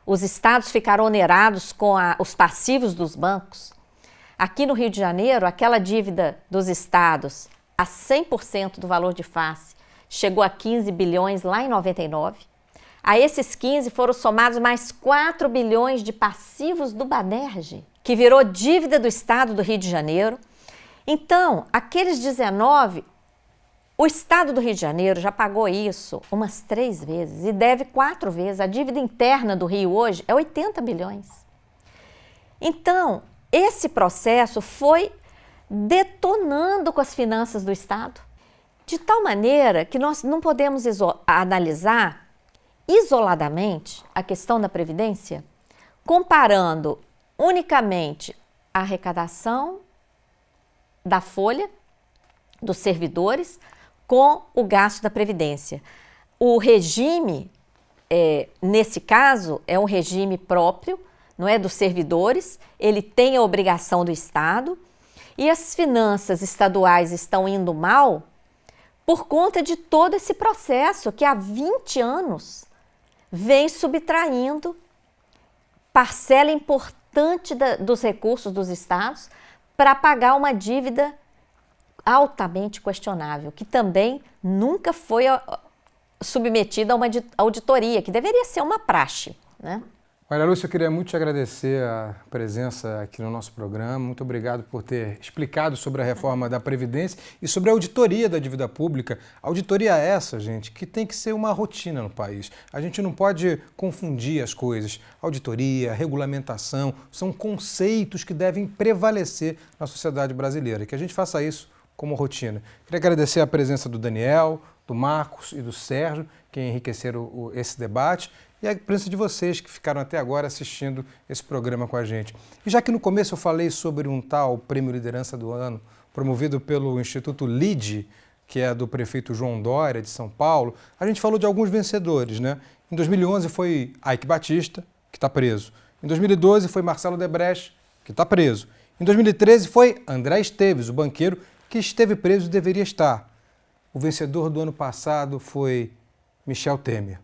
os estados ficaram onerados com os passivos dos bancos. Aqui no Rio de Janeiro, aquela dívida dos estados a 100% do valor de face chegou a 15 bilhões lá em 99. A esses 15 foram somados mais 4 bilhões de passivos do Banerj, que virou dívida do estado do Rio de Janeiro. Então, aqueles 19, o estado do Rio de Janeiro já pagou isso umas 3 vezes e deve 4 vezes. A dívida interna do Rio hoje é 80 bilhões. Então, esse processo foi detonando com as finanças do estado, de tal maneira que nós não podemos analisar isoladamente a questão da Previdência, comparando unicamente a arrecadação da folha dos servidores com o gasto da Previdência. O regime, nesse caso, é um regime próprio, não é dos servidores, ele tem a obrigação do Estado, e as finanças estaduais estão indo mal por conta de todo esse processo que há 20 anos vem subtraindo parcela importante dos recursos dos estados para pagar uma dívida altamente questionável, que também nunca foi submetida a uma auditoria, que deveria ser uma praxe, né? Maria Lúcia, eu queria muito te agradecer a presença aqui no nosso programa. Muito obrigado por ter explicado sobre a reforma da Previdência e sobre a auditoria da dívida pública. Auditoria essa, gente, que tem que ser uma rotina no país. A gente não pode confundir as coisas. Auditoria, regulamentação, são conceitos que devem prevalecer na sociedade brasileira. Que a gente faça isso como rotina. Queria agradecer a presença do Daniel, do Marcos e do Sérgio, que enriqueceram esse debate, e a presença de vocês que ficaram até agora assistindo esse programa com a gente. E já que no começo eu falei sobre um tal Prêmio Liderança do Ano, promovido pelo Instituto LIDE, que é do prefeito João Dória, de São Paulo, a gente falou de alguns vencedores, né? Em 2011 foi Ike Batista, que está preso. Em 2012 foi Marcelo Debrecht, que está preso. Em 2013 foi André Esteves, o banqueiro, que esteve preso e deveria estar. O vencedor do ano passado foi Michel Temer.